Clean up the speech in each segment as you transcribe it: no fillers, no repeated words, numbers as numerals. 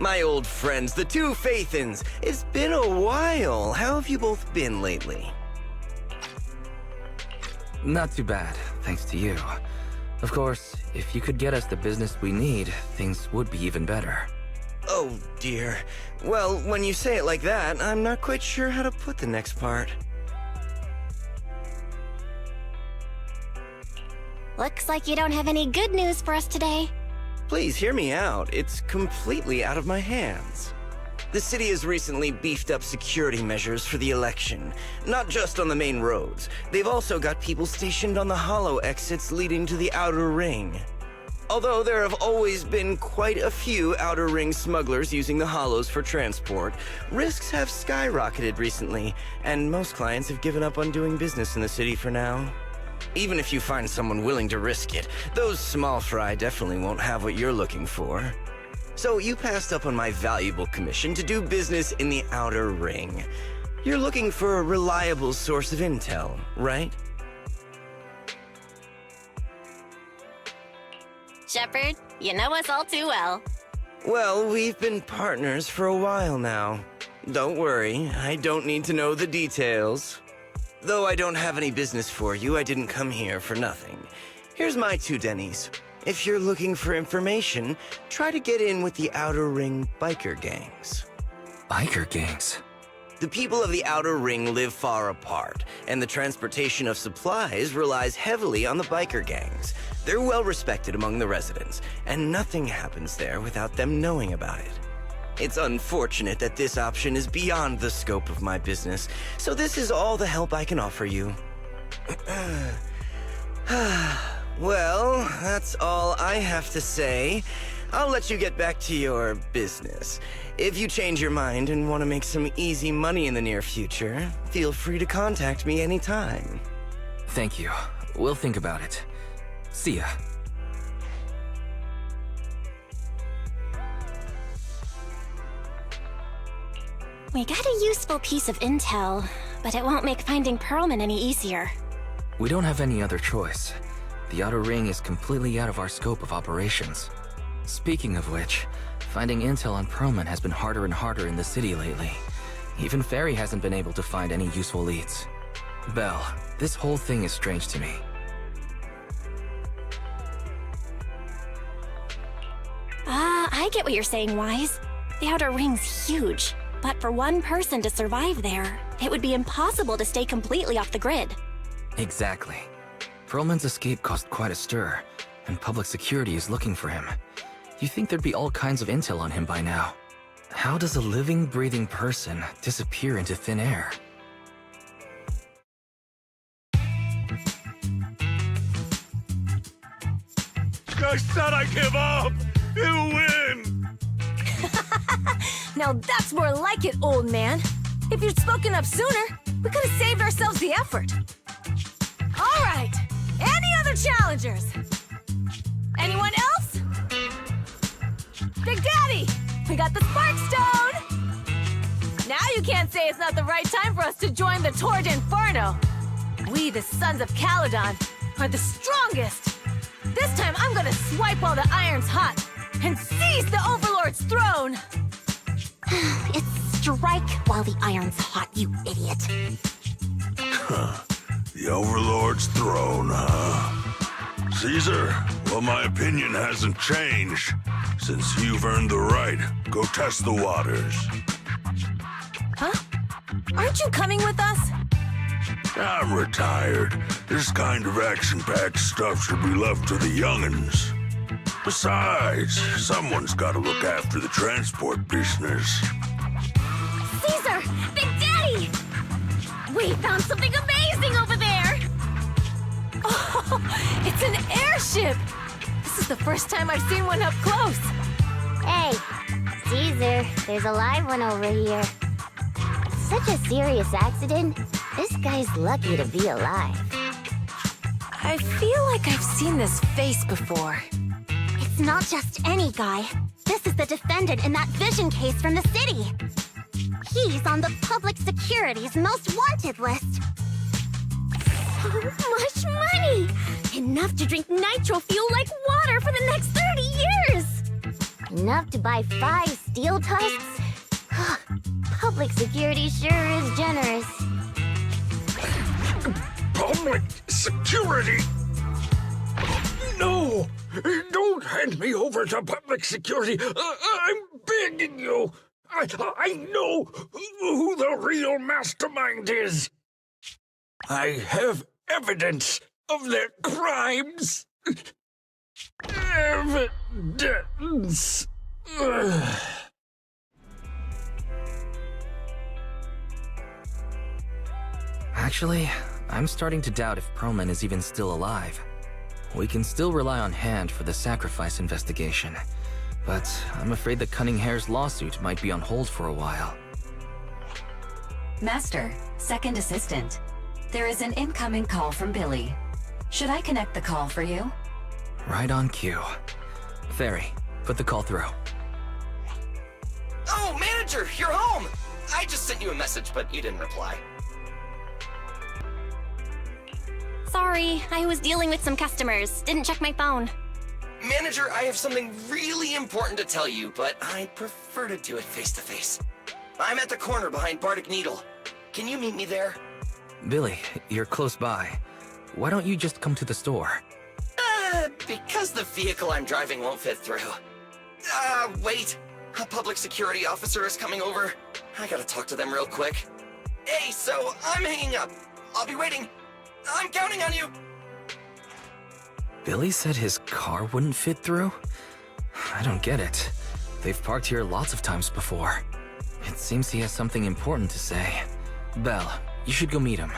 My old friends, the two Faithins. It's been a while. How have you both been lately? Not too bad, thanks to you. Of course, if you could get us the business we need, things would be even better. Oh, dear. Well, when you say it like that, I'm not quite sure how to put the next part. Looks like you don't have any good news for us today. Please hear me out. It's completely out of my hands. The city has recently beefed up security measures for the election. Not just on the main roads. They've also got people stationed on the hollow exits leading to the outer ring. Although there have always been quite a few outer ring smugglers using the hollows for transport, risks have skyrocketed recently, and most clients have given up on doing business in the city for now. Even if you find someone willing to risk it, those small fry definitely won't have what you're looking for. So you passed up on my valuable commission to do business in the outer ring. You're looking for a reliable source of intel, right? Shepard, you know us all too well. Well, we've been partners for a while now. Don't worry, I don't need to know the details. Though I don't have any business for you, I didn't come here for nothing. Here's my 2 dennies. If you're looking for information, try to get in with the Outer Ring biker gangs. Biker gangs? The people of the Outer Ring live far apart, and the transportation of supplies relies heavily on the biker gangs. They're well respected among the residents, and nothing happens there without them knowing about it. It's unfortunate that this option is beyond the scope of my business, so this is all the help I can offer you. Well, that's all I have to say. I'll let you get back to your business. If you change your mind and want to make some easy money in the near future, feel free to contact me anytime. Thank you. We'll think about it. See ya. We got a useful piece of intel, but it won't make finding Perlman any easier. We don't have any other choice. The Outer Ring is completely out of our scope of operations. Speaking of which, finding intel on Perlman has been harder and harder in the city lately. Even Ferry hasn't been able to find any useful leads. Belle, this whole thing is strange to me. I get what you're saying, Wise. The Outer Ring's huge, but for one person to survive there, it would be impossible to stay completely off the grid. Exactly. Perlman's escape caused quite a stir, and public security is looking for him. You'd think there'd be all kinds of intel on him by now. How does a living, breathing person disappear into thin air? I said I give up! You win! Now that's more like it, old man. If you'd spoken up sooner, we could have saved ourselves the effort. All right, any other challengers? Anyone else? Big Daddy, we got the Spark Stone! Now you can't say it's not the right time for us to join the Torrid Inferno. We, the Sons of Caledon, are the strongest. This time I'm gonna swipe while the iron's hot and seize the Overlord's throne! It's strike while the iron's hot, you idiot. The Overlord's throne, huh? Caesar, well, my opinion hasn't changed. Since you've earned the right, go test the waters. Huh? Aren't you coming with us? I'm retired. This kind of action-packed stuff should be left to the young'uns. Besides, someone's gotta look after the transport business. Caesar! Big Daddy! We found something amazing over there! Oh, it's an airship! This is the first time I've seen one up close. Hey, Caesar, there's a live one over here. Such a serious accident. This guy's lucky to be alive. I feel like I've seen this face before. It's not just any guy. This is the defendant in that vision case from the city. He's on the public security's most wanted list. So much money! Enough to drink nitro fuel like water for the next 30 years! Enough to buy 5 steel tusks? Public security sure is generous. Public security? No! Don't hand me over to public security! I'm begging you! I know who the real mastermind is! I have evidence of their crimes! Evidence! Actually, I'm starting to doubt if Perlman is even still alive. We can still rely on Hand for the sacrifice investigation, but I'm afraid the Cunninghare's lawsuit might be on hold for a while. Master, second assistant. There is an incoming call from Billy. Should I connect the call for you? Right on cue. Fairy, put the call through. Oh, manager, you're home! I just sent you a message, but you didn't reply. Sorry, I was dealing with some customers. Didn't check my phone. Manager, I have something really important to tell you, but I'd prefer to do it face-to-face. I'm at the corner behind Bardic Needle. Can you meet me there? Billy, you're close by. Why don't you just come to the store? Because the vehicle I'm driving won't fit through. Wait. A public security officer is coming over. I gotta talk to them real quick. Hey, so I'm hanging up. I'll be waiting. I'm counting on you! Billy said his car wouldn't fit through? I don't get it. They've parked here lots of times before. It seems he has something important to say. Belle, you should go meet him.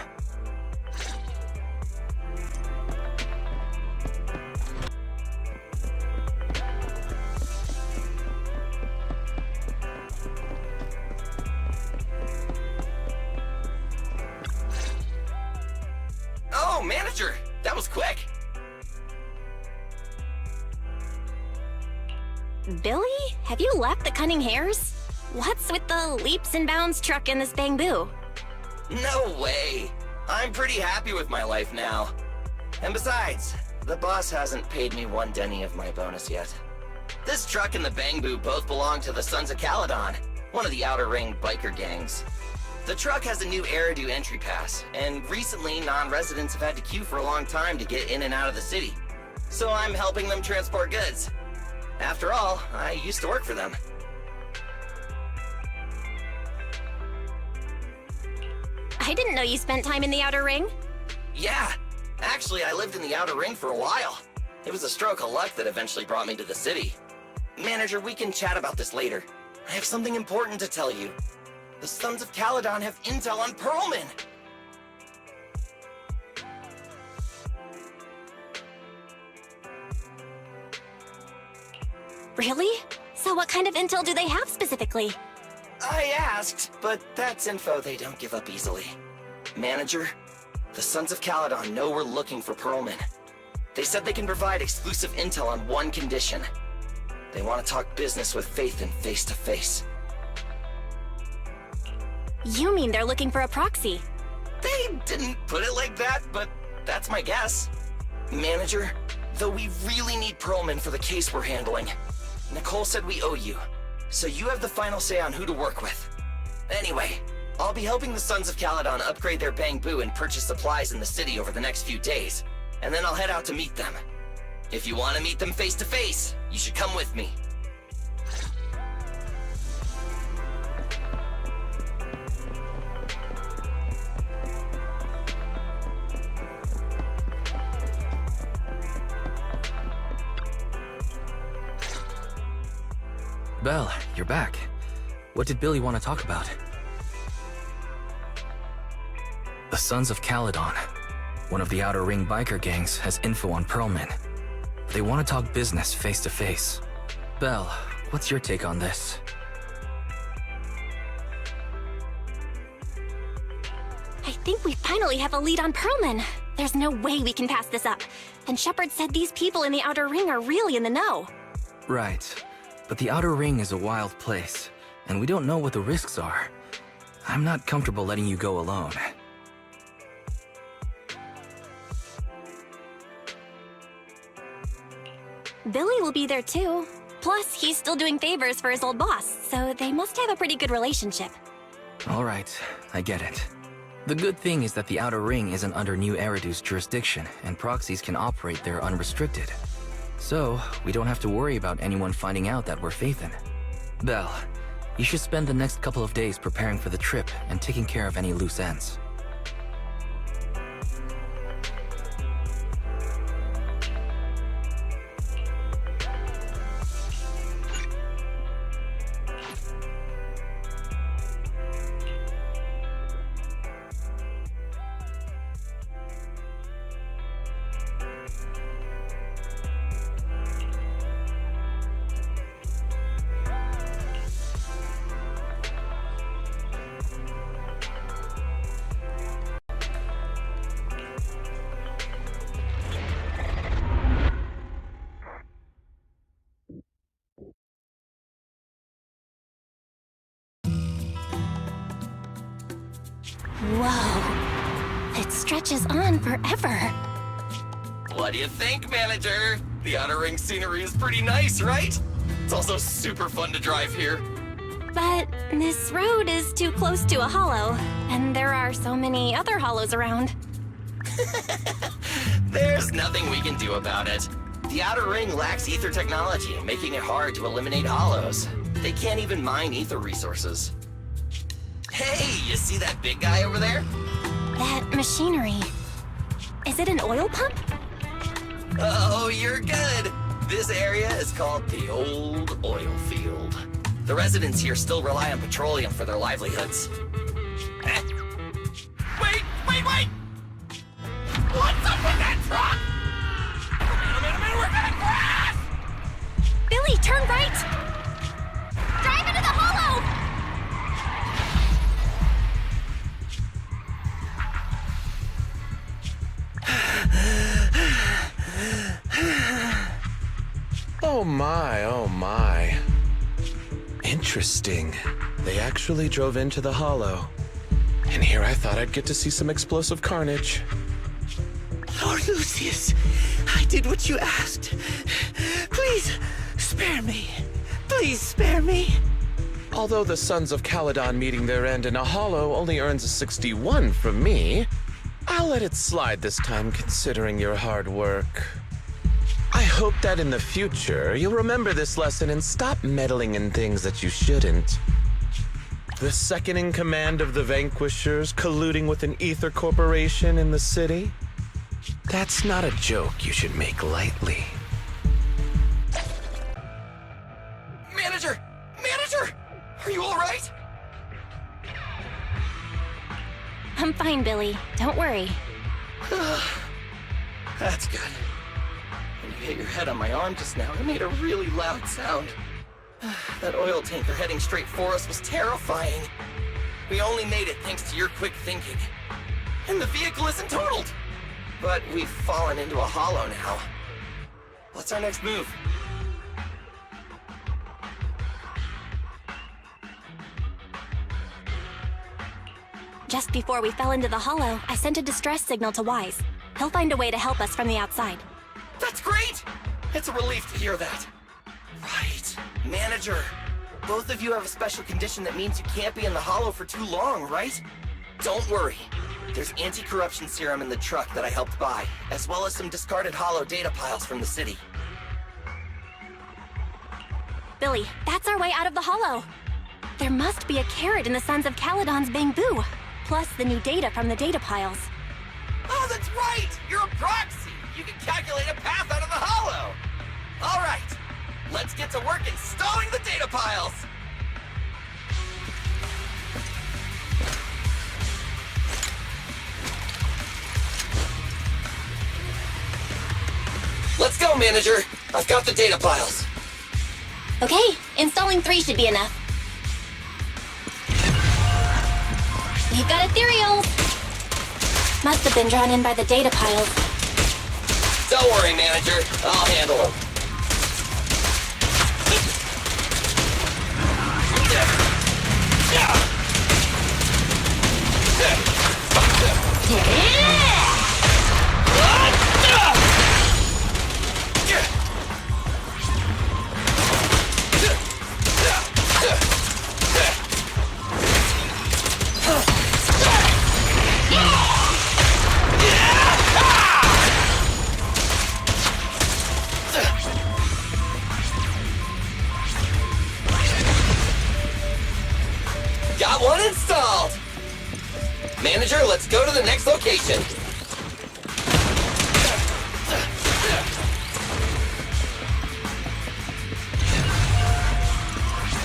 Oh, manager! That was quick! Billy? Have you left the Cunninghares? What's with the leaps and bounds truck and this bamboo? No way! I'm pretty happy with my life now. And besides, the boss hasn't paid me 1 denny of my bonus yet. This truck and the bamboo both belong to the Sons of Caledon, one of the Outer Ring biker gangs. The truck has a new Eridu entry pass, and recently non-residents have had to queue for a long time to get in and out of the city. So I'm helping them transport goods. After all, I used to work for them. I didn't know you spent time in the Outer Ring. Yeah, actually I lived in the Outer Ring for a while. It was a stroke of luck that eventually brought me to the city. Manager, we can chat about this later. I have something important to tell you. The Sons of Caledon have intel on Perlman! Really? So what kind of intel do they have specifically? I asked, but that's info they don't give up easily. Manager, the Sons of Caledon know we're looking for Perlman. They said they can provide exclusive intel on one condition. They want to talk business with Faith and face-to-face. You mean they're looking for a proxy? They didn't put it like that, but that's my guess. Manager, though we really need Perlman for the case we're handling, Nicole said we owe you, so you have the final say on who to work with. Anyway, I'll be helping the Sons of Caledon upgrade their bamboo and purchase supplies in the city over the next few days, and then I'll head out to meet them. If you want to meet them face to face, you should come with me. Belle, you're back. What did Billy want to talk about? The Sons of Caledon, one of the Outer Ring biker gangs, has info on Perlman. They want to talk business face to face. Belle, what's your take on this? I think we finally have a lead on Perlman. There's no way we can pass this up. And Shepard said these people in the Outer Ring are really in the know. Right. But the Outer Ring is a wild place, and we don't know what the risks are. I'm not comfortable letting you go alone. Billy will be there too. Plus, he's still doing favors for his old boss, so they must have a pretty good relationship. All right, I get it. The good thing is that the Outer Ring isn't under New Eridu's jurisdiction, and proxies can operate there unrestricted. So, we don't have to worry about anyone finding out that we're Phaethon. Belle, you should spend the next couple of days preparing for the trip and taking care of any loose ends. Whoa. It stretches on forever. What do you think, manager? The Outer Ring scenery is pretty nice, right? It's also super fun to drive here. But this road is too close to a hollow, and there are so many other hollows around. There's nothing we can do about it. The Outer Ring lacks ether technology, making it hard to eliminate hollows. They can't even mine ether resources. Hey, you see that big guy over there? That machinery. Is it an oil pump? Oh, you're good. This area is called the Old Oil Field. The residents here still rely on petroleum for their livelihoods. Wait! What's up with that truck? Oh man, we're gonna crash! Billy, turn right! Drive into the hollow! Oh my. Interesting. They actually drove into the hollow. And here I thought I'd get to see some explosive carnage. Lord Lucius, I did what you asked. Please, spare me. Please spare me. Although the Sons of Caledon meeting their end in a hollow only earns a 61 from me, I'll let it slide this time considering your hard work. I hope that in the future, you'll remember this lesson and stop meddling in things that you shouldn't. The second in command of the Vanquishers colluding with an ether corporation in the city? That's not a joke you should make lightly. Manager! Are you all right? I'm fine, Billy. Don't worry. That's good. When you hit your head on my arm just now, it made a really loud sound. That oil tanker heading straight for us was terrifying. We only made it thanks to your quick thinking. And the vehicle isn't totaled. But we've fallen into a hollow now. What's our next move? Just before we fell into the hollow, I sent a distress signal to Wise. He'll find a way to help us from the outside. That's great! It's a relief to hear that. Right. Manager, both of you have a special condition that means you can't be in the hollow for too long, right? Don't worry. There's anti-corruption serum in the truck that I helped buy, as well as some discarded hollow data piles from the city. Billy, that's our way out of the hollow. There must be a carrot in the Sons of Caledon's bamboo, plus the new data from the data piles. Oh, that's right! You're a proxy! You can calculate a path out of the hollow! All right, let's get to work installing the data piles! Let's go, manager! I've got the data piles. Okay, installing 3 should be enough. We've got ethereals! Must have been drawn in by the data piles. Don't worry, manager. I'll handle them. Got one installed! Manager, let's go to the next location.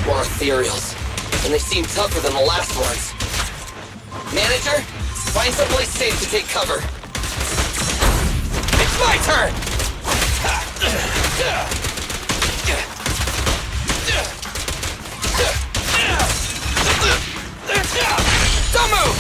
More ethereals, and they seem tougher than the last ones. Manager, find someplace safe to take cover. It's my turn! Don't move!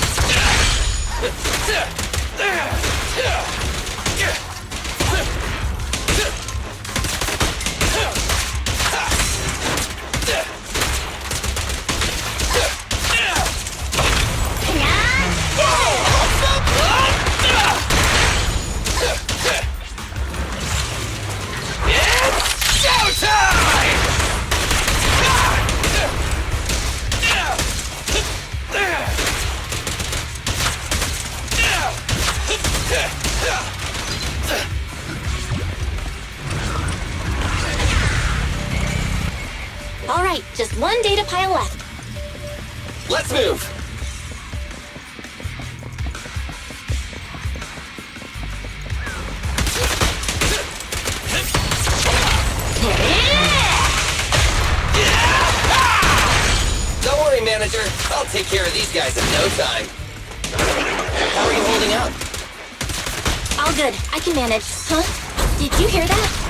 It's showtime! All right, just one data pile left. Let's move! Don't worry, Manager. I'll take care of these guys in no time. How are you holding up? All good. I can manage. Huh? Did you hear that?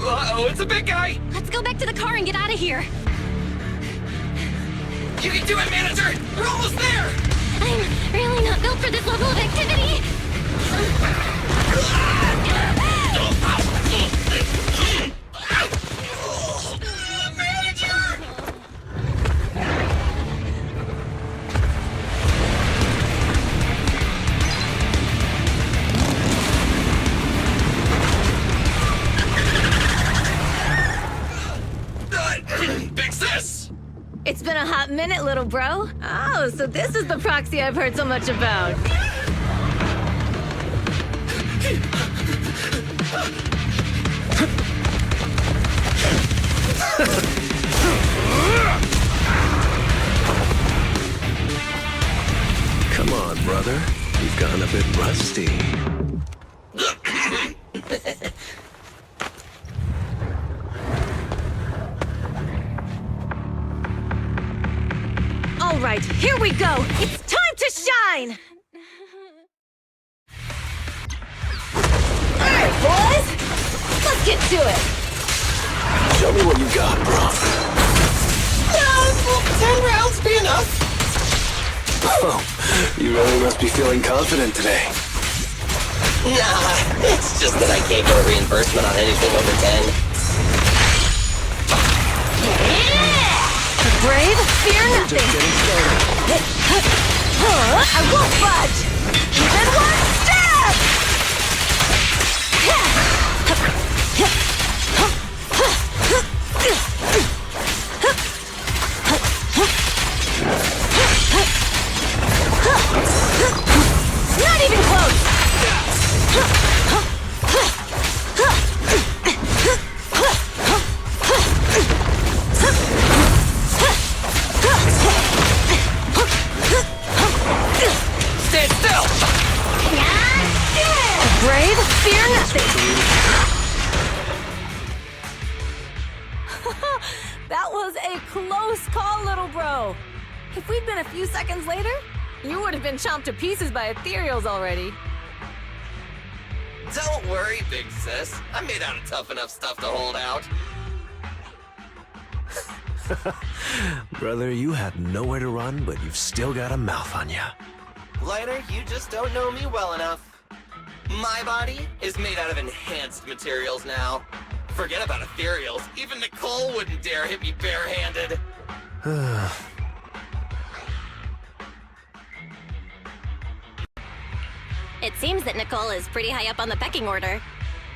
Uh-oh, it's a big guy! Let's go back to the car and get out of here. You can do it, Manager! We're almost there! I'm really not built for this level of activity. Fix this! It's been a hot minute, little bro. Oh, so this is the Proxy I've heard so much about. Come on, brother. You've gone a bit rusty. All right, here we go. It's time to shine. All right, boys. Let's get to it. Show me what you got, bro. 10 rounds be enough. Oh, you really must be feeling confident today. Nah, it's just that I can't get a reimbursement on anything over 10. The brave fear nothing. I won't budge. Even one step. Not even close. Stand still! Brave, fear nothing. That was a close call, little bro. If we'd been a few seconds later, you would have been chomped to pieces by ethereals already. Don't worry, big sis. I'm made out of tough enough stuff to hold out. Brother, you had nowhere to run, but you've still got a mouth on you. Lighter, you just don't know me well enough. My body is made out of enhanced materials now. Forget about ethereals. Even Nicole wouldn't dare hit me barehanded. It seems that Nicole is pretty high up on the pecking order.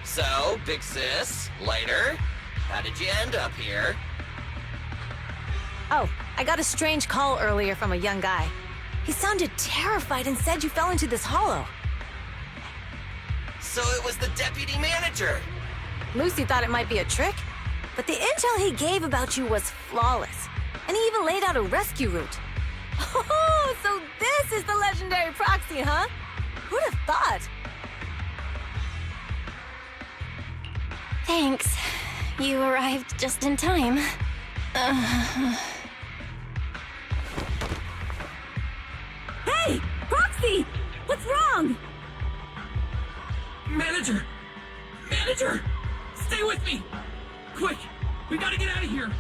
So, big sis, lighter, how did you end up here? Oh, I got a strange call earlier from a young guy. He sounded terrified and said you fell into this hollow. So it was the deputy manager. Lucy thought it might be a trick, but the intel he gave about you was flawless. And he even laid out a rescue route. Oh, so this is the legendary Proxy, huh? Who'd have thought? Thanks. You arrived just in time. Hey! Proxy! What's wrong? Manager! Manager! Stay with me! Quick! We gotta get out of here!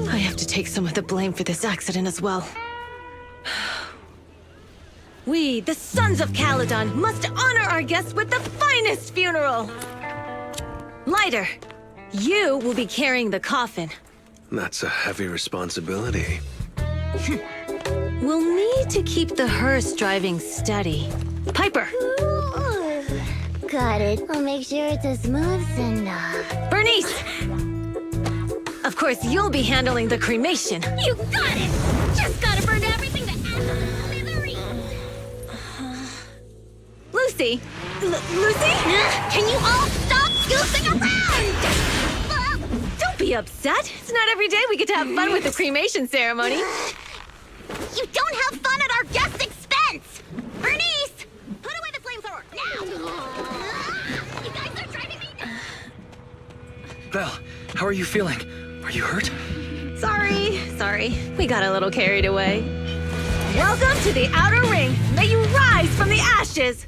I have to take some of the blame for this accident as well. We, the Sons of Caledon, must honor our guests with the finest funeral! Lighter, you will be carrying the coffin. That's a heavy responsibility. We'll need to keep the hearse driving steady. Piper! Got it. I'll make sure it's as smooth enough. Bernice! Of course, you'll be handling the cremation. You got it! Just gotta burn everything that adds to smithereens! Lucy! Lucy? Can you all stop goofing around? Don't be upset. It's not every day we get to have fun with the cremation ceremony. You don't have fun at our guest expense! Bernice! Put away the flamethrower, now! You guys are driving me nuts! Belle, how are you feeling? Are you hurt? Sorry. We got a little carried away. Welcome to the Outer Ring. May you rise from the ashes!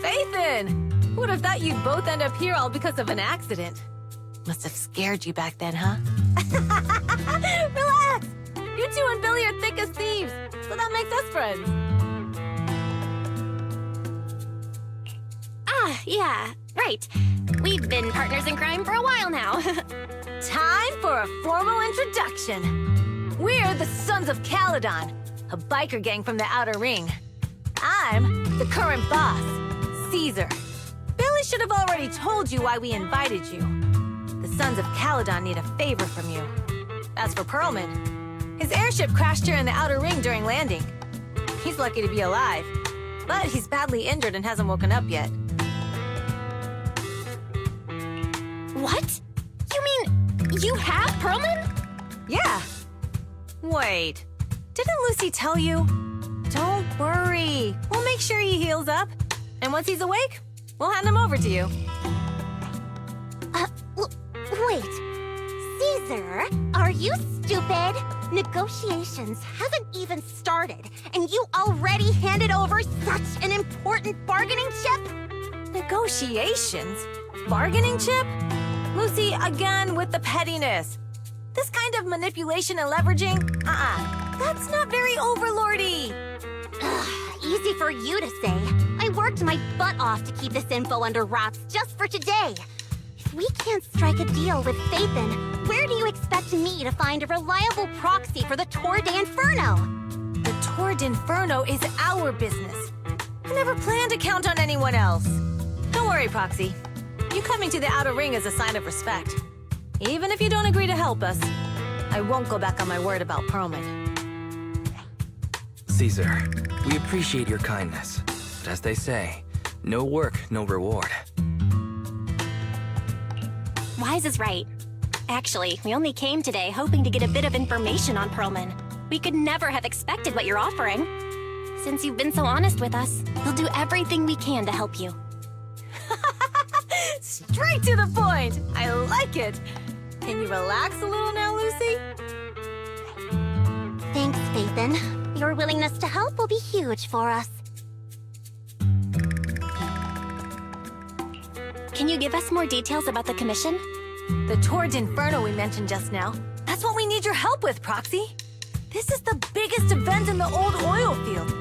Faithin! Who would have thought you'd both end up here all because of an accident? Must have scared you back then, huh? Relax! You two and Billy are thick as thieves, so that makes us friends. Ah, yeah, right. We've been partners in crime for a while now. Time for a formal introduction. We're the Sons of Caledon, a biker gang from the Outer Ring. I'm the current boss, Caesar. Billy should have already told you why we invited you. The Sons of Caledon need a favor from you. As for Perlman, his airship crashed here in the Outer Ring during landing. He's lucky to be alive, but he's badly injured and hasn't woken up yet. What? You mean you have Perlman? Yeah. Wait, didn't Lucy tell you? Don't worry. We'll make sure he heals up. And once he's awake, we'll hand him over to you. Wait. Caesar, are you stupid? Negotiations haven't even started, and you already handed over such an important bargaining chip? Negotiations? Bargaining chip? Lucy, again with the pettiness. This kind of manipulation and leveraging? That's not very overlordy. Easy for you to say. I worked my butt off to keep this info under wraps just for today. If we can't strike a deal with Faithin, where do you expect me to find a reliable proxy for the Tour d'Inferno? The Tour d'Inferno is our business. I never planned to count on anyone else. Don't worry, Proxy. You coming to the Outer Ring is a sign of respect. Even if you don't agree to help us, I won't go back on my word about Perlman. Caesar, we appreciate your kindness. But as they say, no work, no reward. Wise is right. Actually, we only came today hoping to get a bit of information on Perlman. We could never have expected what you're offering. Since you've been so honest with us, we'll do everything we can to help you. Straight to the point! I like it! Can you relax a little now, Lucy? Thanks, Faithin. Your willingness to help will be huge for us. Can you give us more details about the commission? The Tour d'Inferno we mentioned just now. That's what we need your help with, Proxy. This is the biggest event in the old oil field.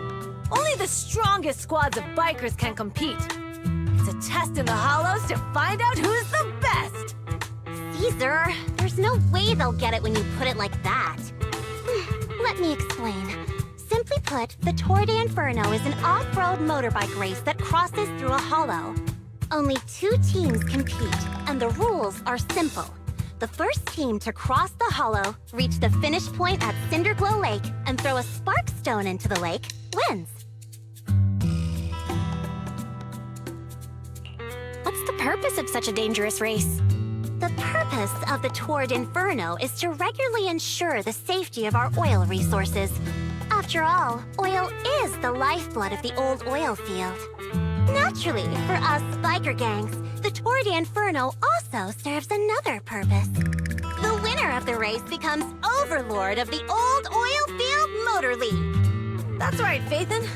Only the the strongest squads of bikers can compete. It's a test in the hollows to find out who's the best! Caesar, there's no way they'll get it when you put it like that. Let me explain. Simply put, the Tour de Inferno is an off-road motorbike race that crosses through a hollow. Only 2 teams compete, and the rules are simple. The first team to cross the hollow, reach the finish point at Cinderglow Lake, and throw a spark stone into the lake, wins. What's the purpose of such a dangerous race? The purpose of the Tour d'Inferno is to regularly ensure the safety of our oil resources. After all, oil is the lifeblood of the old oil field. Naturally, for us biker gangs, the Tour d'Inferno also serves another purpose. The winner of the race becomes overlord of the old oil field motor league. That's right, Phaethon.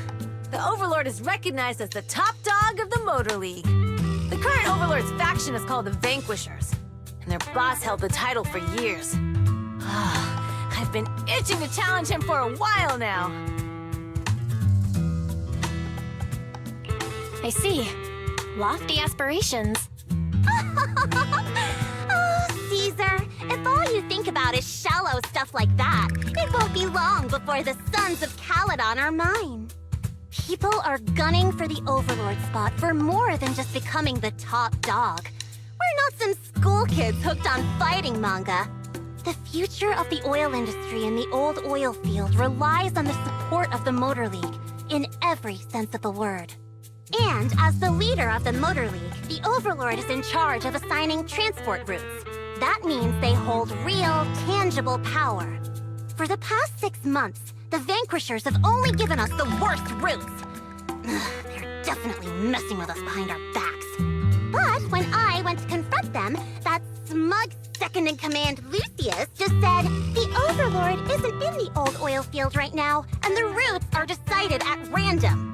The Overlord is recognized as the top dog of the Motor League. The current Overlord's faction is called the Vanquishers, and their boss held the title for years. I've been itching to challenge him for a while now. I see. Lofty aspirations. Oh, Caesar, if all you think about is shallow stuff like that, it won't be long before the sons of Caledon are mine. People are gunning for the Overlord spot for more than just becoming the top dog. We're not some school kids hooked on fighting manga. The future of the oil industry in the old oil field relies on the support of the Motor League, in every sense of the word. And as the leader of the Motor League, the Overlord is in charge of assigning transport routes. That means they hold real, tangible power. For the past 6 months, the Vanquishers have only given us the worst routes. They're definitely messing with us behind our backs. But when I went to confront them, that smug second-in-command Lucius just said, the Overlord isn't in the old oil field right now, and the routes are decided at random.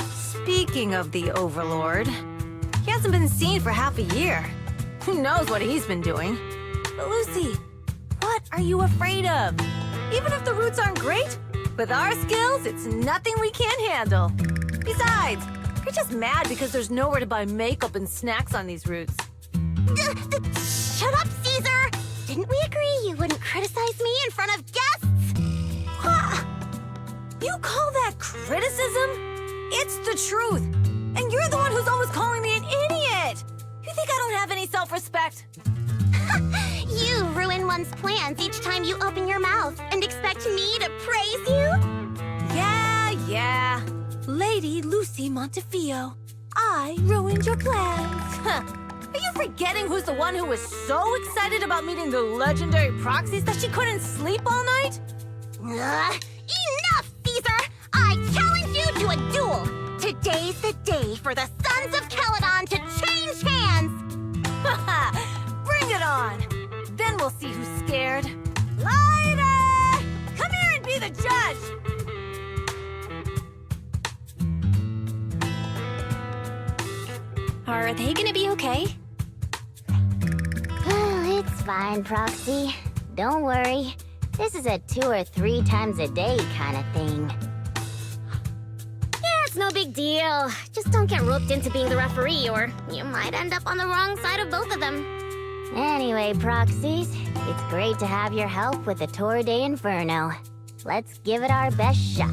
Speaking of the Overlord, he hasn't been seen for half a year. Who knows what he's been doing? But Lucy, what are you afraid of? Even if the routes aren't great, with our skills, it's nothing we can't handle. Besides, you're just mad because there's nowhere to buy makeup and snacks on these routes. Shut up, Caesar! Didn't we agree you wouldn't criticize me in front of guests? Huh? You call that criticism? It's the truth! And you're the one who's always calling me an idiot! You think I don't have any self-respect? You ruin one's plans each time you open your mouth and expect me to praise you? Yeah. Lady Lucy Montefiore, I ruined your plans. Are you forgetting who's the one who was so excited about meeting the legendary Proxies that she couldn't sleep all night? Enough, Caesar! I challenge you to a duel! Today's the day for the Sons of Caledon to change hands! Bring it on! Then we'll see who's scared. Lighter! Come here and be the judge! Are they gonna be okay? It's fine, Proxy. Don't worry. This is a 2 or 3 times a day kind of thing. Yeah, it's no big deal. Just don't get roped into being the referee, or you might end up on the wrong side of both of them. Anyway, Proxies, it's great to have your help with the Tour de Inferno. Let's give it our best shot.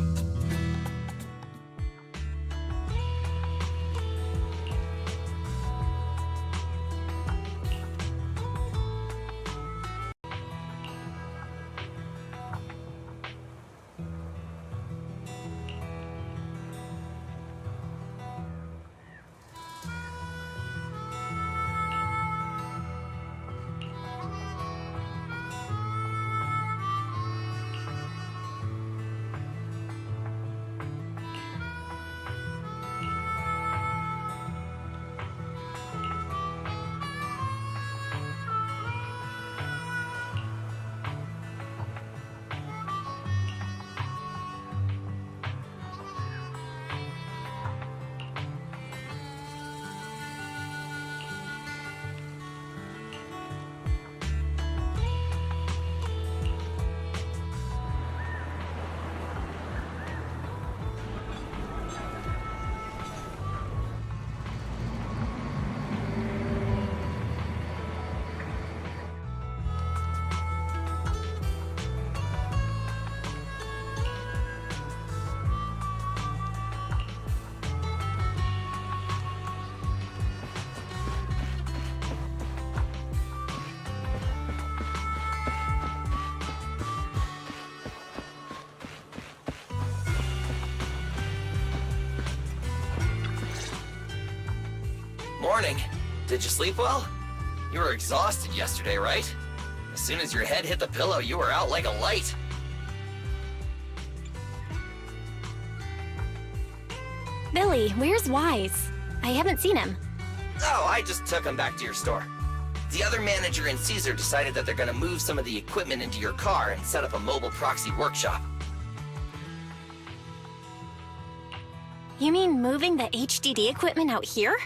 morning. Did you sleep well? You were exhausted yesterday, right? As soon as your head hit the pillow, you were out like a light. Billy, where's Wise? I haven't seen him. Oh, I just took him back to your store. The other manager and Caesar decided that they're gonna move some of the equipment into your car and set up a mobile Proxy workshop. You mean moving the HDD equipment out here?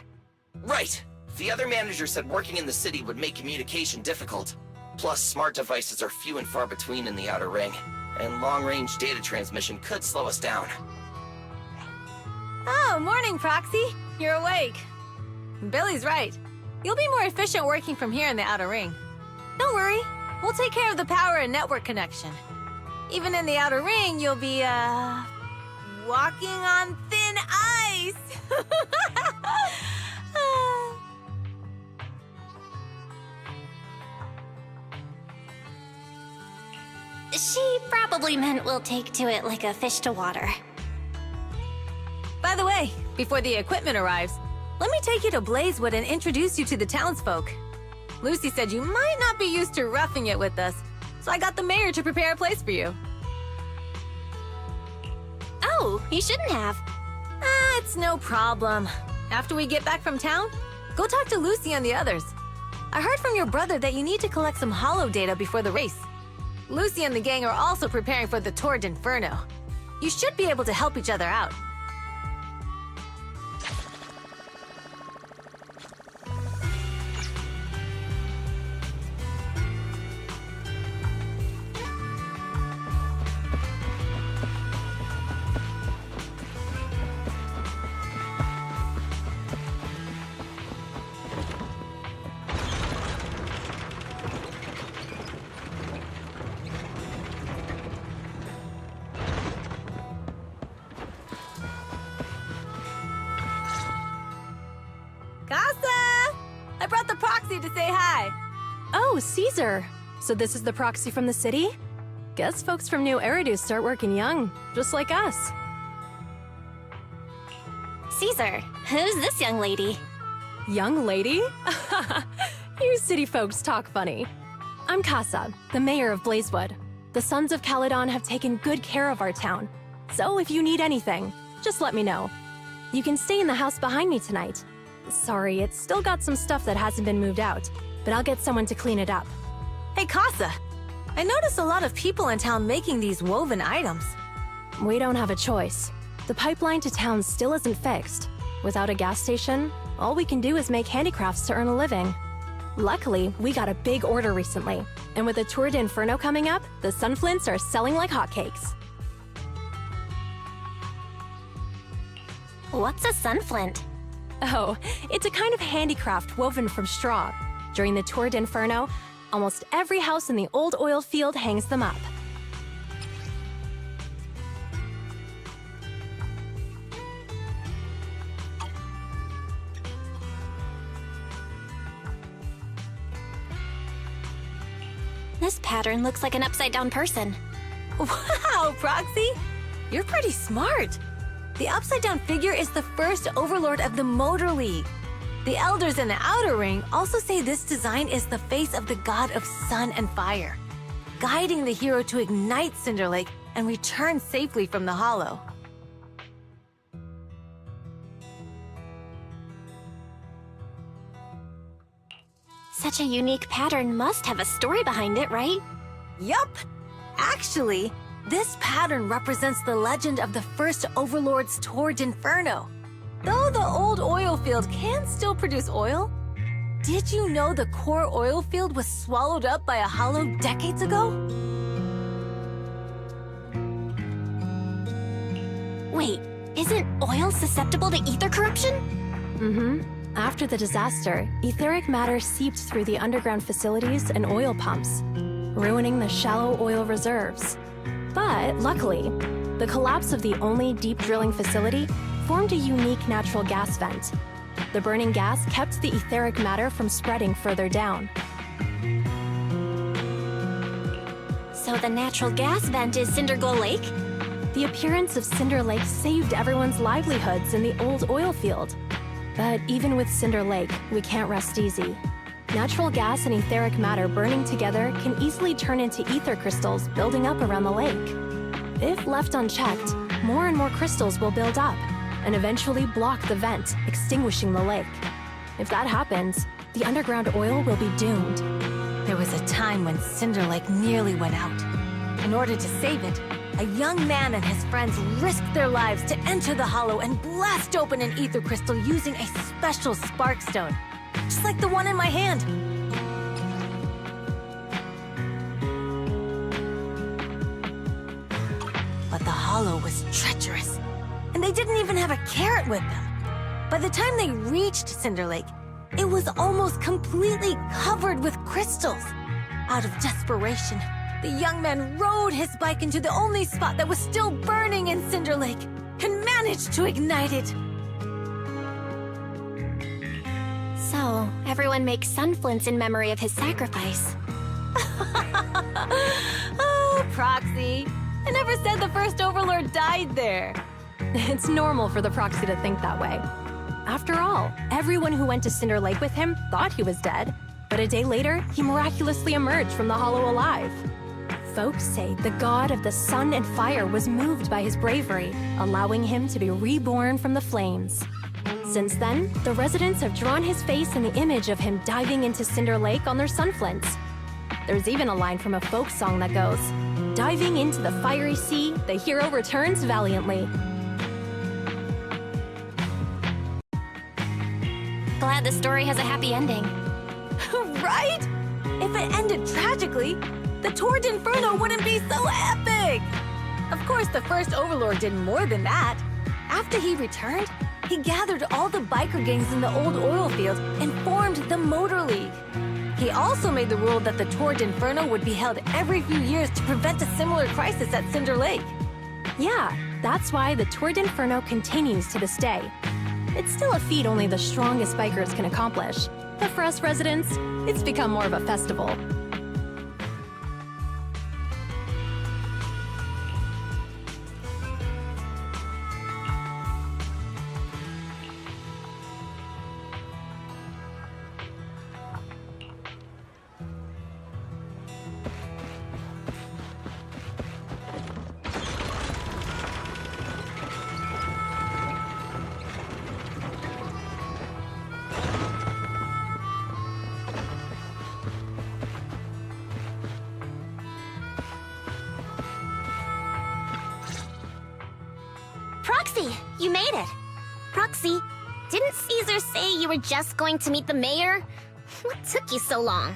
Right. The other manager said working in the city would make communication difficult. Plus, smart devices are few and far between in the Outer Ring, and long-range data transmission could slow us down. Oh, morning, Proxy. You're awake. Billy's right. You'll be more efficient working from here in the Outer Ring. Don't worry. We'll take care of the power and network connection. Even in the Outer Ring, you'll be, walking on thin ice. She probably meant we'll take to it like a fish to water. By the way, before the equipment arrives, let me take you to Blazewood and introduce you to the townsfolk. Lucy said you might not be used to roughing it with us, so I got the mayor to prepare a place for you. Oh, you shouldn't have. It's no problem. After we get back from town, go talk to Lucy and the others. I heard from your brother that you need to collect some holo data before the race. Lucy and the gang are also preparing for the Tour d'Inferno. You should be able to help each other out. I brought the Proxy to say hi. Oh, Caesar. So this is the Proxy from the city? Guess folks from New Eridu start working young, just like us. Caesar, who's this young lady? Young lady? You city folks talk funny. I'm Casa, the mayor of Blazewood. The Sons of Caledon have taken good care of our town. So if you need anything, just let me know. You can stay in the house behind me tonight. Sorry, it's still got some stuff that hasn't been moved out, but I'll get someone to clean it up. Hey, Casa. I noticed a lot of people in town making these woven items. We don't have a choice. The pipeline to town still isn't fixed. Without a gas station, all we can do is make handicrafts to earn a living. Luckily, we got a big order recently, and with the Tour d'Inferno coming up, the sunflints are selling like hotcakes. What's a sunflint? Oh, it's a kind of handicraft woven from straw. During the Tour d'Inferno, almost every house in the old oil field hangs them up. This pattern looks like an upside-down person. Wow, Proxy! You're pretty smart. The upside-down figure is the first overlord of the Motor League. The elders in the Outer Ring also say this design is the face of the god of sun and fire, guiding the hero to ignite Cinder Lake and return safely from the Hollow. Such a unique pattern must have a story behind it, right? Yup! Actually, this pattern represents the legend of the first Overlord's Tour d'Inferno. Though the old oil field can still produce oil, did you know the core oil field was swallowed up by a hollow decades ago? Wait, isn't oil susceptible to ether corruption? Mm-hmm. After the disaster, etheric matter seeped through the underground facilities and oil pumps, ruining the shallow oil reserves. But luckily, the collapse of the only deep drilling facility formed a unique natural gas vent. The burning gas kept the etheric matter from spreading further down. So the natural gas vent is Cinder Glow Lake? The appearance of Cinder Lake saved everyone's livelihoods in the old oil field. But even with Cinder Lake, we can't rest easy. Natural gas and etheric matter burning together can easily turn into ether crystals building up around the lake. If left unchecked, more and more crystals will build up and eventually block the vent, extinguishing the lake. If that happens, the underground oil will be doomed. There was a time when Cinder Lake nearly went out. In order to save it, a young man and his friends risked their lives to enter the hollow and blast open an ether crystal using a special spark stone, just like the one in my hand. But the hollow was treacherous, and they didn't even have a carrot with them. By the time they reached Cinder Lake, it was almost completely covered with crystals. Out of desperation, the young man rode his bike into the only spot that was still burning in Cinder Lake and managed to ignite it. So, everyone makes sunflints in memory of his sacrifice. Oh, Proxy. I never said the first Overlord died there. It's normal for the Proxy to think that way. After all, everyone who went to Cinder Lake with him thought he was dead, but a day later, he miraculously emerged from the hollow alive. Folks say the god of the sun and fire was moved by his bravery, allowing him to be reborn from the flames. Since then, the residents have drawn his face in the image of him diving into Cinder Lake on their sunflints. There's even a line from a folk song that goes, "Diving into the fiery sea, the hero returns valiantly." Glad the story has a happy ending. Right? If it ended tragically, the Tour d'Inferno wouldn't be so epic! Of course, the first Overlord did more than that. After he returned, he gathered all the biker gangs in the old oil field and formed the Motor League. He also made the rule that the Tour d'Inferno would be held every few years to prevent a similar crisis at Cinder Lake. Yeah, that's why the Tour d'Inferno continues to this day. It's still a feat only the strongest bikers can accomplish. But for us residents, it's become more of a festival. Proxy, you made it. Proxy, didn't Caesar say you were just going to meet the mayor? What took you so long?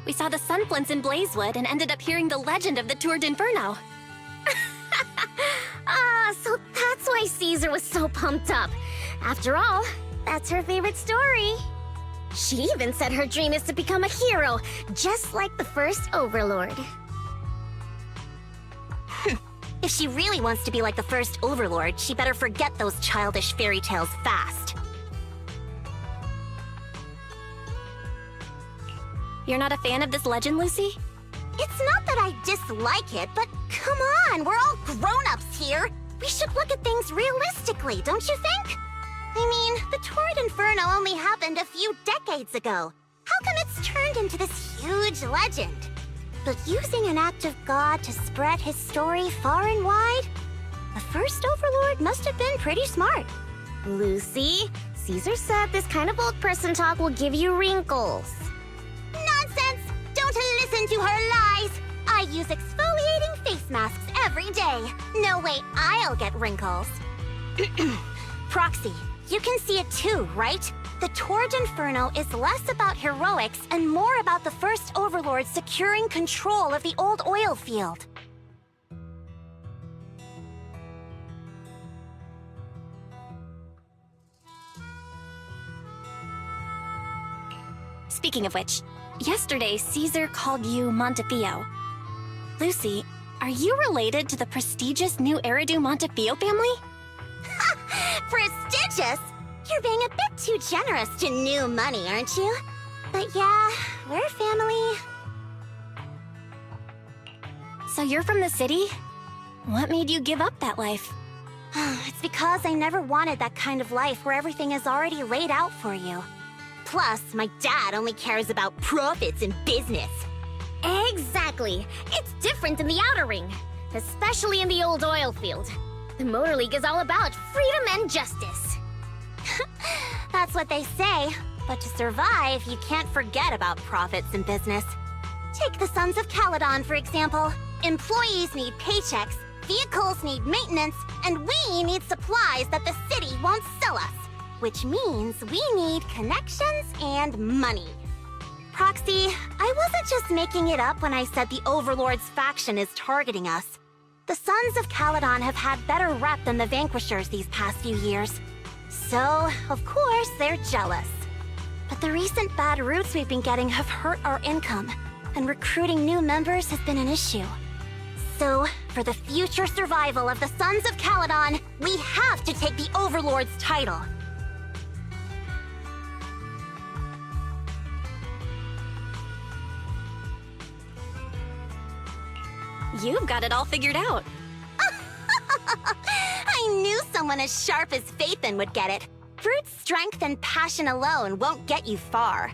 We saw the sunflints in Blazewood and ended up hearing the legend of the Tour d'Inferno. So that's why Caesar was so pumped up. After all, that's her favorite story. She even said her dream is to become a hero, just like the first Overlord. If she really wants to be like the first Overlord, she better forget those childish fairy tales fast. You're not a fan of this legend, Lucy? It's not that I dislike it, but come on, we're all grown-ups here. We should look at things realistically, don't you think? I mean, the Tour d'Inferno only happened a few decades ago. How come it's turned into this huge legend? But using an act of God to spread his story far and wide? The first Overlord must have been pretty smart. Lucy, Caesar said this kind of old person talk will give you wrinkles. Nonsense! Don't listen to her lies! I use exfoliating face masks every day. No way I'll get wrinkles. Proxy, you can see it too, right? The Tour d'Inferno is less about heroics and more about the first Overlord securing control of the old oil field. Speaking of which, yesterday Caesar called you Montefiore. Lucy, are you related to the prestigious new Eridu Montefiore family? Prestigious? You're being a bit too generous to new money, aren't you? But yeah, we're family. So you're from the city? What made you give up that life? It's because I never wanted that kind of life where everything is already laid out for you. Plus, my dad only cares about profits and business. Exactly. It's different in the Outer Ring, especially in the old oil field. The Motor League is all about freedom and justice. That's what they say. But to survive, you can't forget about profits and business. Take the Sons of Caledon, for example. Employees need paychecks, vehicles need maintenance, and we need supplies that the city won't sell us. Which means we need connections and money. Proxy, I wasn't just making it up when I said the Overlord's faction is targeting us. The Sons of Caledon have had better rep than the Vanquishers these past few years. So, of course, they're jealous. But the recent bad routes we've been getting have hurt our income, and recruiting new members has been an issue. So, for the future survival of the Sons of Caledon, we have to take the Overlord's title. You've got it all figured out. I knew someone as sharp as Phaethon would get it. Brute strength and passion alone won't get you far.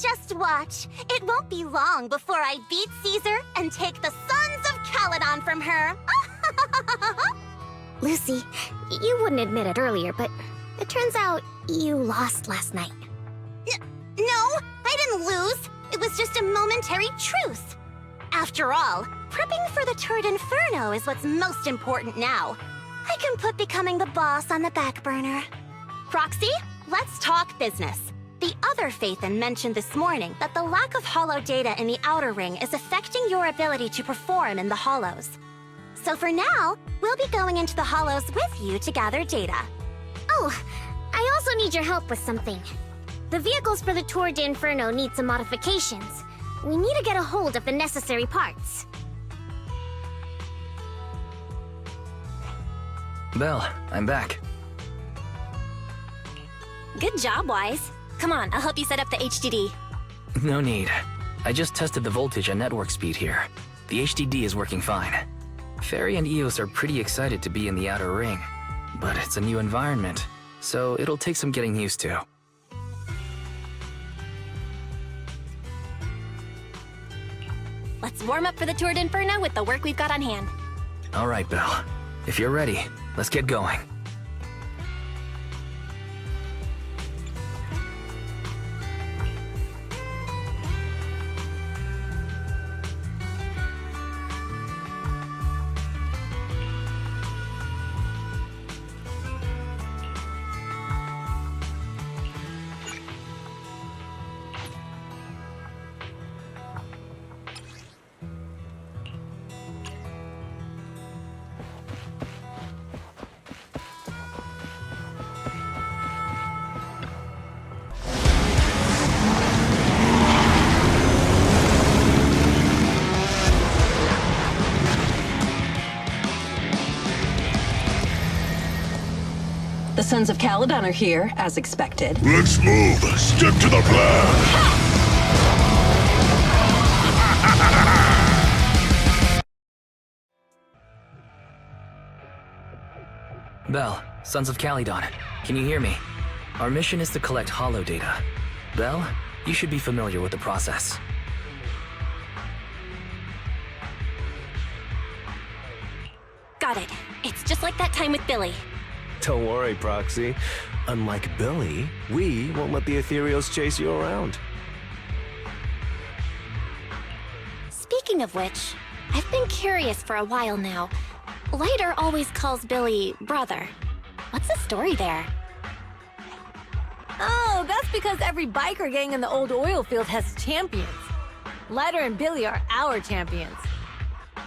Just watch. It won't be long before I beat Caesar and take the Sons of Caledon from her. Lucy, you wouldn't admit it earlier, but it turns out you lost last night. No, I didn't lose. It was just a momentary truce. After all, prepping for the Turd Inferno is what's most important now. I can put becoming the boss on the back burner. Proxy, let's talk business. The other Phaethon mentioned this morning that the lack of hollow data in the Outer Ring is affecting your ability to perform in the Hollows. So for now, we'll be going into the Hollows with you to gather data. Oh, I also need your help with something. The vehicles for the Tour d'Inferno need some modifications. We need to get a hold of the necessary parts. Belle, I'm back. Good job, Wise. Come on, I'll help you set up the HDD. No need. I just tested the voltage and network speed here. The HDD is working fine. Fairy and Eos are pretty excited to be in the Outer Ring, but it's a new environment, so it'll take some getting used to. Let's warm up for the Tour d'Inferno with the work we've got on hand. All right, Belle. If you're ready, let's get going. The Sons of Caledon are here, as expected. Let's move. Stick to the plan. Belle, Sons of Caledon, can you hear me? Our mission is to collect hollow data. Belle, you should be familiar with the process. Got it. It's just like that time with Billy. Don't worry, Proxy. Unlike Billy, we won't let the Ethereals chase you around. Speaking of which, I've been curious for a while now. Lighter always calls Billy brother. What's the story there? Oh, that's because every biker gang in the old oil field has champions. Lighter and Billy are our champions.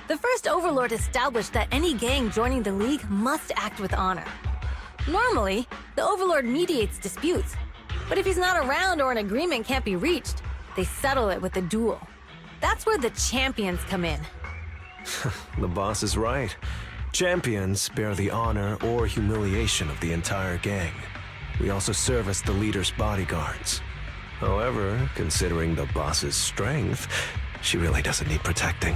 The first Overlord established that any gang joining the League must act with honor. Normally, the Overlord mediates disputes, but if he's not around or an agreement can't be reached, they settle it with a duel. That's where the champions come in. The boss is right. Champions bear the honor or humiliation of the entire gang. We also serve as the leader's bodyguards. However, considering the boss's strength, she really doesn't need protecting.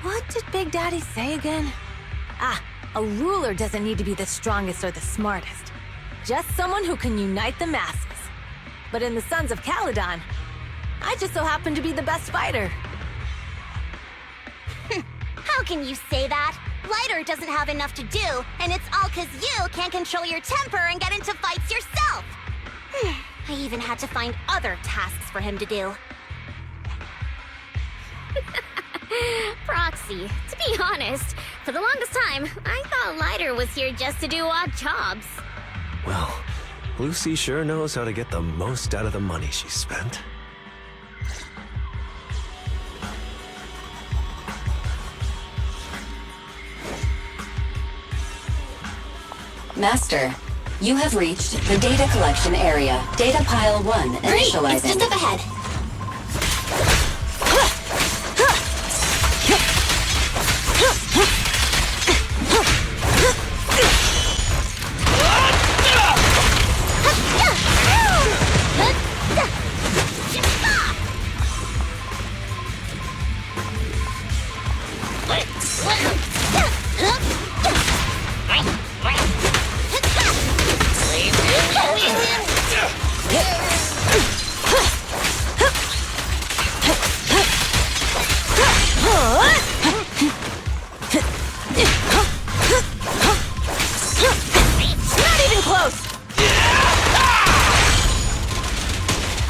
What did Big Daddy say again? Ah, A ruler doesn't need to be the strongest or the smartest. Just someone who can unite the masses. But in the Sons of Caledon, I just so happen to be the best fighter. How can you say that? Lighter doesn't have enough to do, and it's all 'cause you can't control your temper and get into fights yourself. I even had to find other tasks for him to do. Proxy, to be honest, for the longest time, I thought Lighter was here just to do odd jobs. Well, Lucy sure knows how to get the most out of the money she spent. Master, you have reached the data collection area. Data pile 1 initializing. It's just up ahead.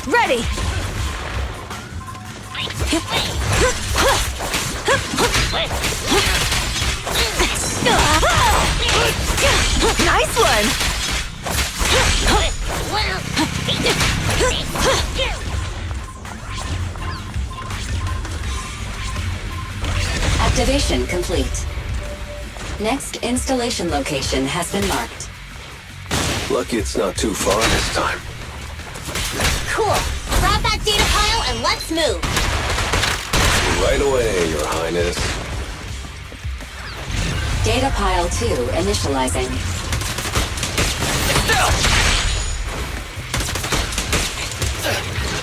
Ready! Nice one! Activation complete. Next installation location has been marked. Lucky it's not too far this time. Cool. Grab that data pile and let's move. Right away, Your Highness. Data pile 2 initializing.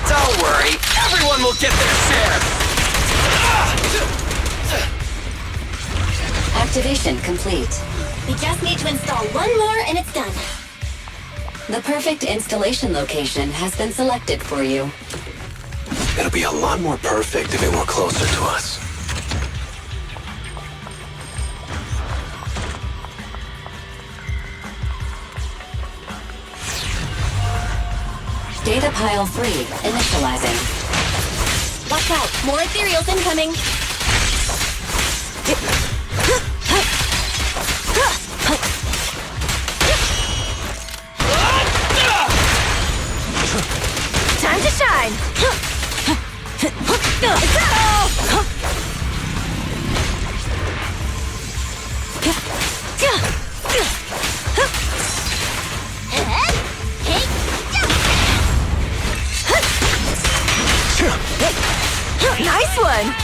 Don't worry, everyone will get their share. Activation complete. We just need to install one more and it's done. The perfect installation location has been selected for you. It'll be a lot more perfect if it were closer to us. Data pile 3 initializing. Watch out, more ethereals incoming. Time to shine! Nice one!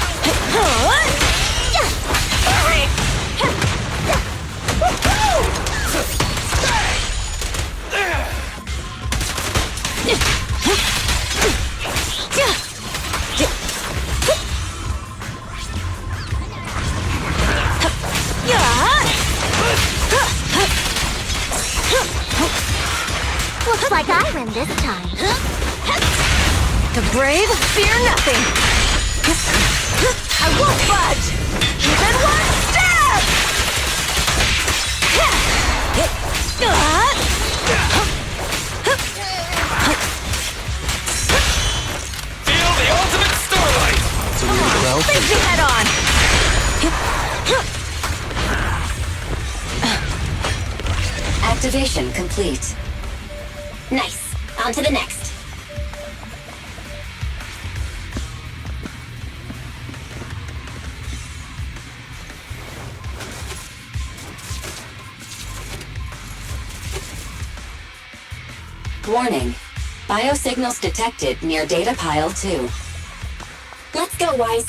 Looks like I win this time. The brave fear nothing. I won't budge! Even one step! Feel the ultimate starlight! Face me head on! Activation complete. Nice. On to the next. Warning. Biosignals detected near data pile 2. Let's go, Wise.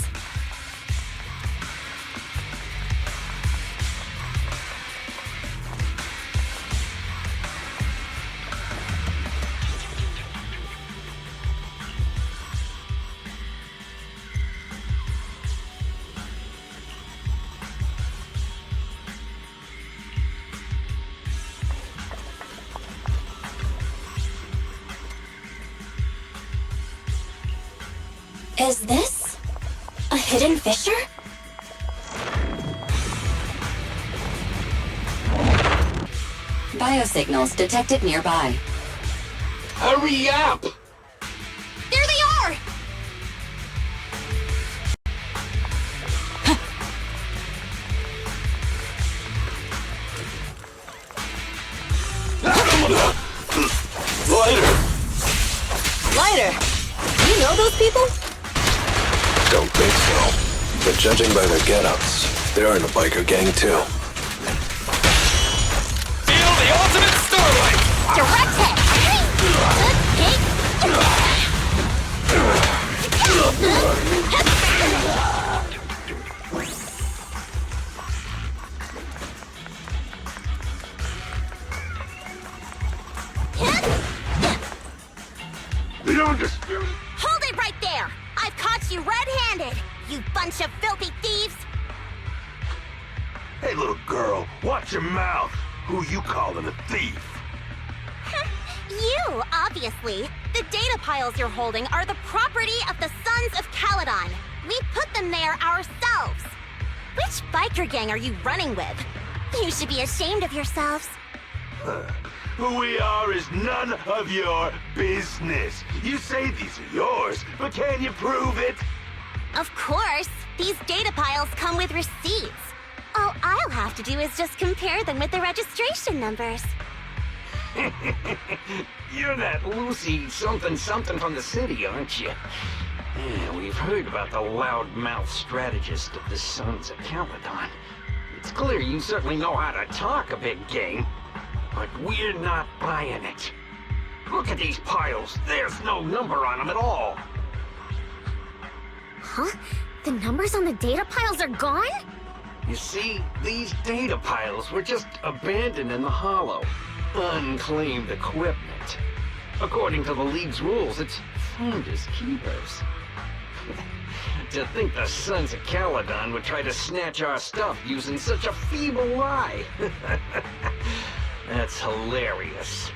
Is this a hidden fissure? Biosignals detected nearby. Hurry up! There they are! Lighter! You know those people? Don't think so. But judging by their get-ups, they're in a biker gang too. Feel the ultimate starlight! Direct hit! The undisputed. Hold it right there! I've caught you red-handed, you bunch of filthy thieves! Hey, little girl, watch your mouth. Who you calling a thief? You, obviously. The data piles you're holding are the property of the Sons of Caledon. We put them there ourselves. Which biker gang are you running with? You should be ashamed of yourselves. Who we are is none of your business. You say these are yours, but can you prove it? Of course. These data piles come with receipts. All I'll have to do is just compare them with the registration numbers. You're that Lucy something from the city, aren't you? Yeah, we've heard about the loudmouth strategist of the Sons of Caledon. It's clear you certainly know how to talk a big game, but we're not buying it. Look at these piles. There's no number on them at all. Huh? The numbers on the data piles are gone? You see, these data piles were just abandoned in the hollow. Unclaimed equipment. According to the League's rules, it's founders' keepers. To think the Sons of Caledon would try to snatch our stuff using such a feeble lie. That's hilarious.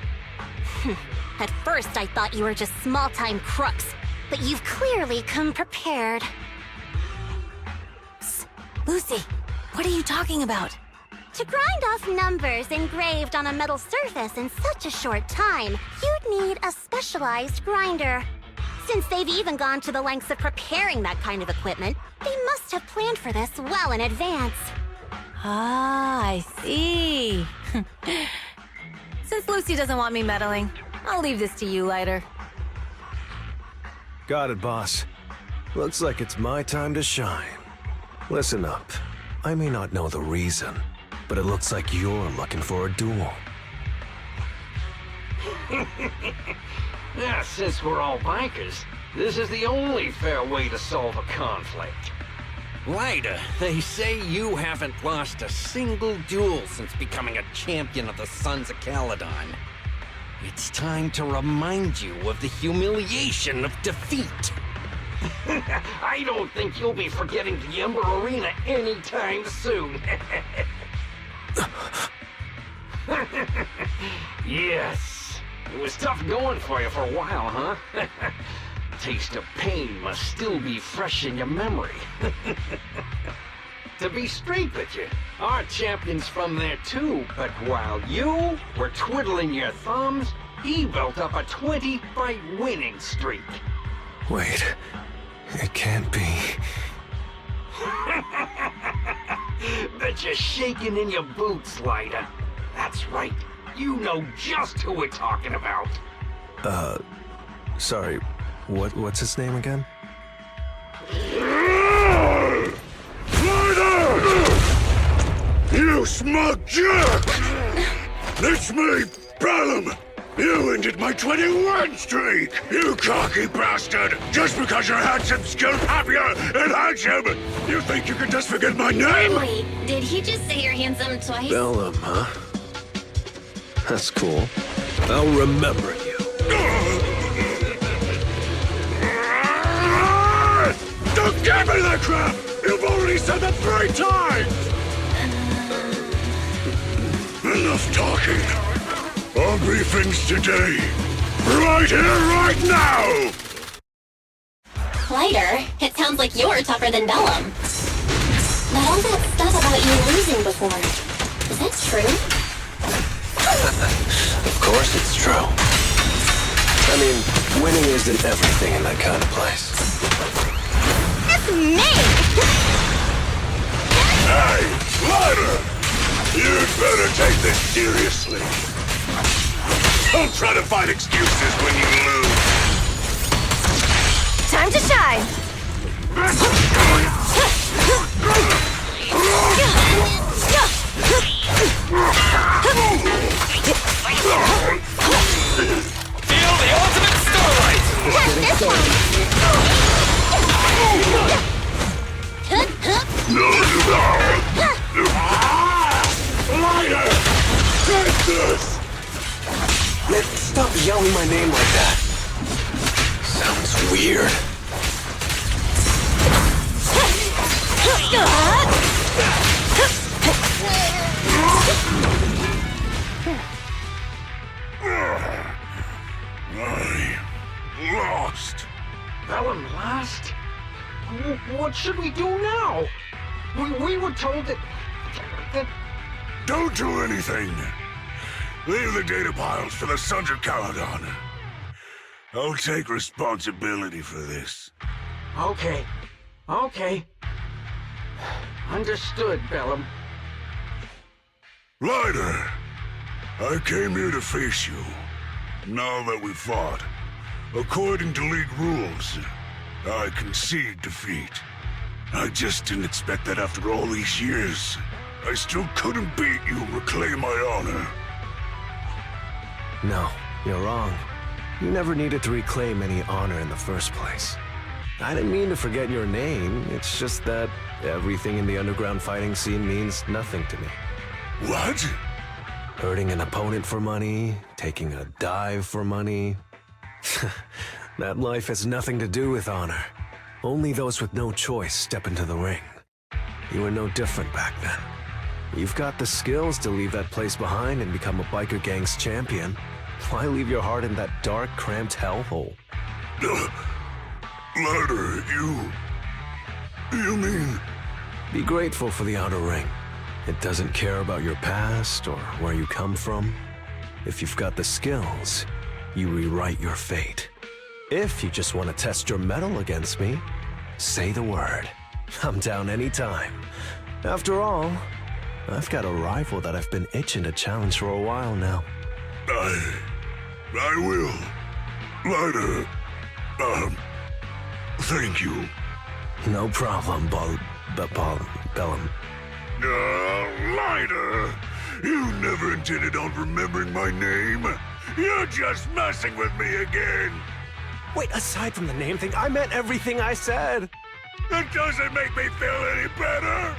At first I thought you were just small-time crooks, but you've clearly come prepared. Psst. Lucy, what are you talking about? To grind off numbers engraved on a metal surface in such a short time, you'd need a specialized grinder. Since they've even gone to the lengths of preparing that kind of equipment, they must have planned for this well in advance. Ah, I see. Since Lucy doesn't want me meddling, I'll leave this to you, Lighter. Got it, boss. Looks like it's my time to shine. Listen up. I may not know the reason, but it looks like you're looking for a duel. Yeah, since we're all bikers, this is the only fair way to solve a conflict. Lighter, they say you haven't lost a single duel since becoming a champion of the Sons of Caledon. It's time to remind you of the humiliation of defeat. I don't think you'll be forgetting the Ember Arena anytime soon. Yes, it was tough going for you for a while, huh? Taste of pain must still be fresh in your memory. To be straight with you, our champion's from there too, but while you were twiddling your thumbs, he built up a 20-fight winning streak. Wait, it can't be. Bet you're shaking in your boots, Lighter. That's right, you know just who we're talking about. Sorry, what's his name again? You smug jerk! It's me, Bellum! You ended my 21 streak, you cocky bastard! Just because you're handsome, skilled, happier, and handsome! You think you can just forget my name? Wait, did he just say you're handsome twice? Bellum, huh? That's cool. I'll remember you. Don't give me that crap! You've already said that 3 times! Enough talking. Our briefings today. Right here, right now! Lighter, it sounds like you're tougher than Bellum. But all that stuff about you losing before, is that true? Of course it's true. I mean, winning isn't everything in that kind of place. It's me! Hey, Lighter! You'd better take this seriously. Don't try to find excuses when you lose. Time to shine! Feel the ultimate starlight! Watch this one! Lighter! Take this! Man, stop yelling my name like that. Sounds weird. I lost. Bellum lost? What should we do now? We were told that... Don't do anything. Leave the data piles to the Sons of Caledon. I'll take responsibility for this. Okay. Understood, Bellum. Lighter, I came here to face you. Now that we fought, according to League rules, I concede defeat. I just didn't expect that after all these years, I still couldn't beat you and reclaim my honor. No, you're wrong. You never needed to reclaim any honor in the first place. I didn't mean to forget your name, it's just that everything in the underground fighting scene means nothing to me. What? Hurting an opponent for money, taking a dive for money. That life has nothing to do with honor. Only those with no choice step into the ring. You were no different back then. You've got the skills to leave that place behind and become a biker gang's champion. Why leave your heart in that dark, cramped hellhole? Lighter, you mean... Be grateful for the outer ring. It doesn't care about your past or where you come from. If you've got the skills, you rewrite your fate. If you just want to test your mettle against me, say the word. I'm down anytime. After all, I've got a rival that I've been itching to challenge for a while now. I will. Lighter, thank you. No problem, Bellum. Lighter, you never intended on remembering my name. You're just messing with me again. Wait, aside from the name thing, I meant everything I said. It doesn't make me feel any better.